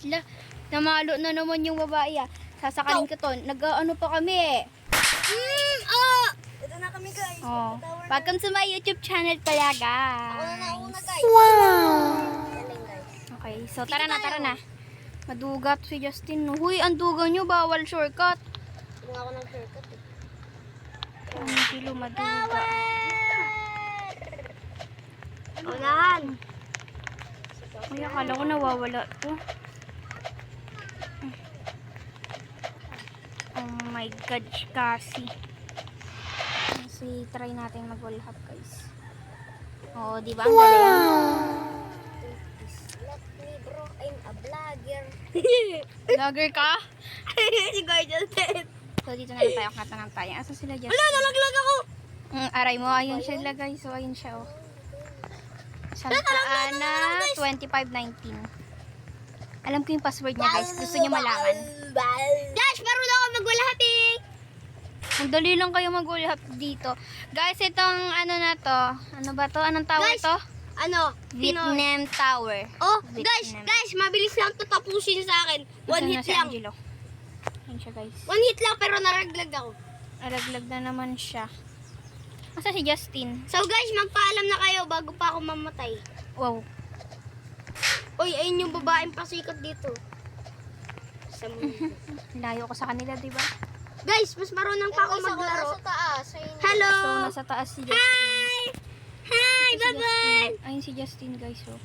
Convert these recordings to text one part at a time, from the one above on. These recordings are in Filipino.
La, namalo na naman yung babae ah. Sasakalin ko to. Nag-ano pa kami eh. Ito na kami guys. Oh. Welcome to my YouTube channel pala guys. Ako na nauna guys. Galing guys. Okay, so tara na. Madugat si Justin. Huy, ang duga nyo. Bawal shortcut. Kung ako ng shortcut eh. Ang kilo maduga. Unahan. Uy, akala ko nawawala to. Oh my God, kasi. Kasi try natin mag-wallhap guys. Oh, di ba? Ang galing. Let me bro, I'm a vlogger. Vlogger ka? Si Guy Justin. So, dito na lang tayo. Kata lang tayo. Asa sila Justin? Wala, nalaglag ako. Aray mo, ayun sila guys. So, ayun siya oh. Santa Ana 2519. Alam ko yung password niya guys. Gusto niyo malaman? Dash, marunong ako mag-wallhapping. Ang dali lang kayo mag-wallhap dito. Guys, itong ano na to. Ano ba to? Anong tower Guys, to? Ano? Vietnam Tower. Oh, Vietnam. guys, mabilis lang to tapusin sa akin. One Ito na hit si lang. Angelo. Ayun siya guys. One hit lang pero naraglag ako. Alaglag na naman siya. Asa si Justin? So guys, magpaalam na kayo bago pa ako mamatay. Wow. Uy, ayun yung babaeng pasikat dito. Sa mundo. Layo ko sa kanila, di ba? Guys, mas marunong pa ako maglaro. Hello! So, nasa taas si Justin. Hi! Hi! Bye-bye! Ayun si Justin guys. Oh.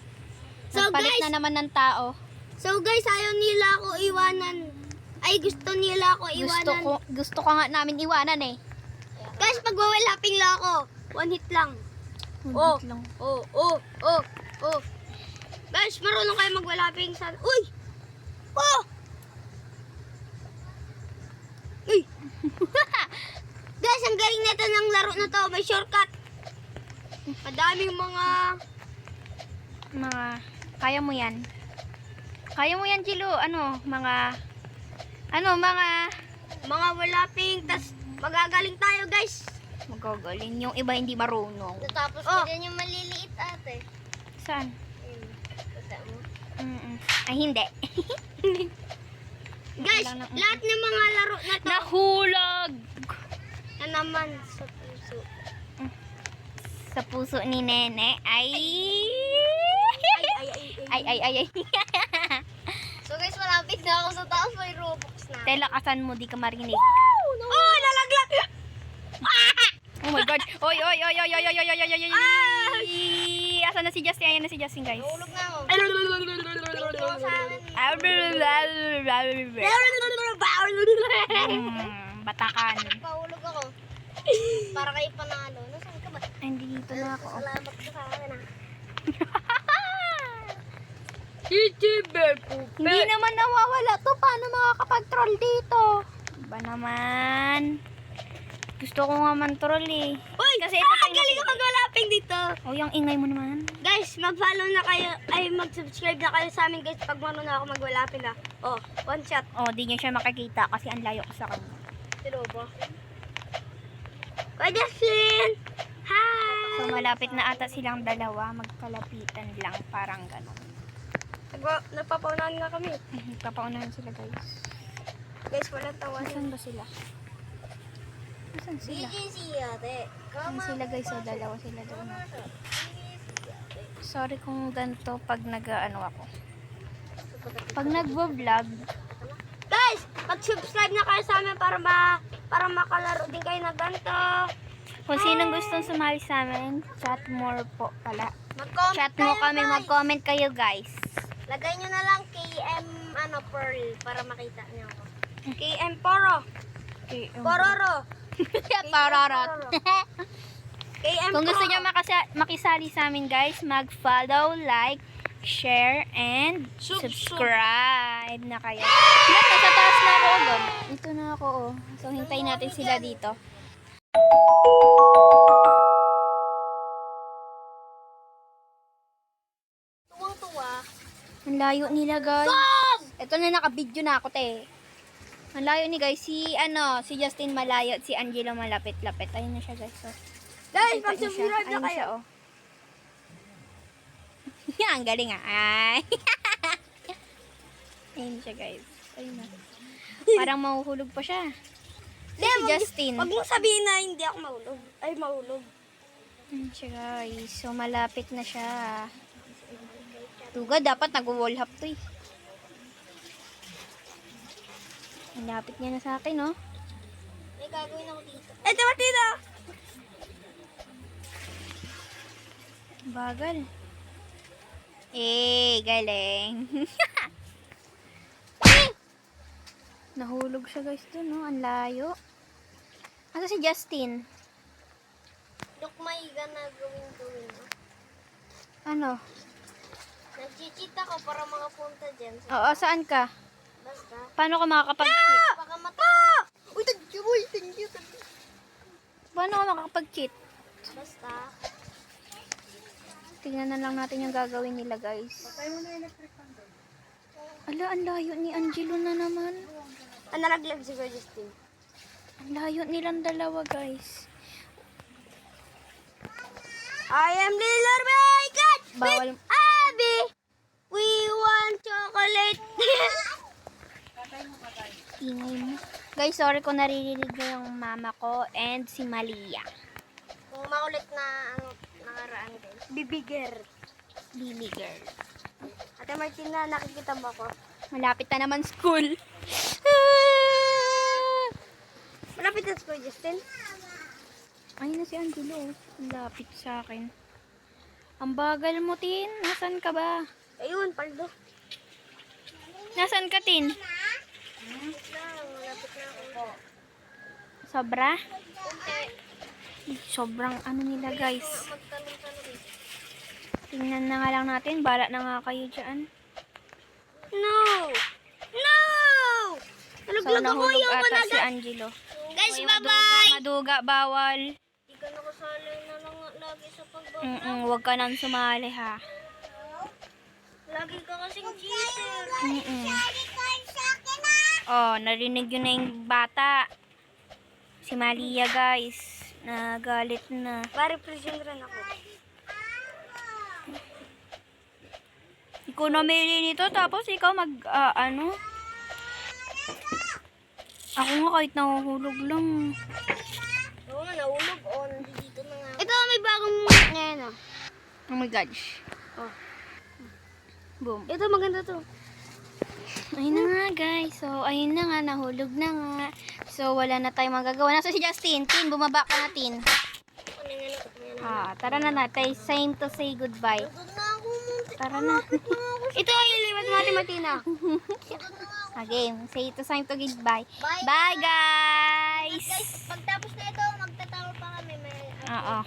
So, Nagpalit guys- na naman ng tao. So guys, ayaw nila ako iwanan. Ay, gusto nila ako iwanan. Gusto ka nga namin iwanan eh. Guys, pag-wallhapping lang ako. One hit lang. Oh. Lang. Oh. Guys, marunong kayo mag-wallhapping sa... Uy! Oh! Uy! Guys, ang galing nito ng laro na to. May shortcut. Madaming mga... Kaya mo yan. Kaya mo yan, Jilo. Mga wallhapping. Tas magagaling tayo, guys. Magagaling. Yung iba hindi marunong. Tapos din yung maliliit ate. Saan? Basta mo. Ay, hindi. Guys, Wala na- lahat ng mga laro na to Nahulag! na naman sa puso. Sa puso ni Nene ay... Ay. So guys, malapit na ako sa taas. May Robux na. Telakasan mo, di ka marinig. Oh, nalaglag! Oh my God. Oy. Asan na si Justin? Ayan na si Justin, guys. Nahulog na ako. Batakan. Pahulog ako. Para kayo panalo. Nasaan ka ba? Ay, dito na ako. Salamat ka sa akin ah. Hindi naman nawawala to. Paano makakapag-troll dito? Ba naman? Gusto ko nga man-troll eh. Uy! Kasi ito pa yung galing ako mag-wallhapping dito. O, yung ingay mo naman. Guys, mag-follow na kayo. Ay, mag-subscribe na kayo sa amin guys. Pag marunong na ako mag-wallhapping ah. Oh, one shot. O, di niya siya makikita kasi ang layo ko sa kanya. Sino ba? Kuya Justin! Hi! So, malapit na ata silang dalawa. Magkalapitan lang. Parang gano'n. Napapaunahan nga kami. Papaunahan sila, guys. Guys, walang tawanan. Nasaan ba sila? Nasaan sila? ate. Nasaan sila, guys? O, dalawa sila doon. Sorry kung ganito pag nag-ano ako. Pag nagvo-vlog, Guys, mag-subscribe na kayo sa amin para makalaro din kayo na ganito. kung sinong gustong sumali sa amin, chat more po pala. Mag-comment Chat mo kami, mag-comment kayo, guys. Lagay nyo na lang KM Pearl para makita nyo ako. KM Poro. Pororo. Pararot. KM Kung gusto Poro. nyo makisali sa amin, guys, mag-follow, like, share, and subscribe na kayo. Yan, nasa taas na ako agad. Ito na ako, oh. So, hintayin natin sila dito. Tuwang-tuwa. Ang layo nila, guys. Ito na, naka-video na ako, te. Ang layo ni guys. Si Justin malayo at si Angelo malapit-lapit. Ayun na siya, guys. So, Guys, nakita niyo siya. mag-subscribe na Ayun kayo. siya, oh. Yan, ang galing ah. Ay. Ayun siya guys. Ayun na. Parang mahuhulog pa siya. Si Justin. Huwag mong sabihin na hindi ako mahulog. Ay, mahulog. Ayun siya guys. So malapit na siya. Tuga, dapat nag-wall hop to eh. Malapit niya na sa akin, no? May gagawin ako dito. Eto, Martina! Bagal. Galing. Nahulog siya guys dun, no? Ang layo. Asa si Justin? Look, may gawin mo. Ano? Nag-cheat ako para makapunta dyan. Oo, saan ka? Basta. Paano ka makakapag-cheat? Baka mata. Uy, thank you. Paano ka makakapag-cheat? Basta. Tingnan na lang natin yung gagawin nila guys. Ala, ang layo ni Angelo na naman. Nalaglag si Kuya Justin. Ang layo nilang dalawa guys. I am Little Bacon Bawal. with Abby. We want chocolate. Ingay mo. Guys, sorry kung naririnig ko yung mama ko and si Malia. Kung makulit na ang nakaraan guys. Bibigger. Lily girl. Ate Martina, nakikita mo ako? Malapit na naman school. Malapit na Kuya Justin. Ayun na si Angelo. Ang lapit sa akin. Ang bagal mo, Tin. Nasaan ka ba? Ayun, paldo. Nasaan ka, Tin? Malapit na ako. Sobra? Okay. Sobrang ano nila, guys. Magtanong-tanong eh. Tingnan na nga lang natin. Bala na nga kayo dyan. No! No! So, Nalaglag ako nahulog yung ata si managat. Angelo. Guys, Hoy, bye-bye! Maduga, bawal. Hindi ka nakasali na lang lagi sa pagbaba. Huwag ka nang sumali, ha. Lagi ka kasing cheater. Oh, narinig yun na yung bata. Si Malia, guys. Nagalit na. Pare, prison rin ako. Ikaw namili nito, tapos ikaw ano? Ako nga kahit nahuhulog lang. Oo nga, nahulog. Oo, nandito na nga. Ito, may bagong ngayon ah. Oh my gosh. Oh. Boom. Ito, maganda to. Ayun na nga, guys. So, ayun na nga, nahulog na nga. So, wala na tayong magagawa. Nasa si Justin. Tin, bumaba ka na, Tin. Tara na natin. Time to say goodbye. Tara na. Ito, ilipat mo natin, Martina. Okay, say it to time to goodbye. Bye, Bye, guys! Guys, pagtapos na ito, magtatawa pa kami. May Oo.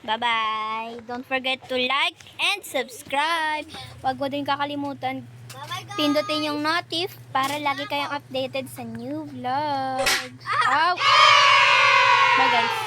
Bye-bye! Don't forget to like and subscribe. Huwag mo din kakalimutan Bye-bye, guys. pindutin yung notif para lagi kayong updated sa new vlogs. Oh! Bye, guys!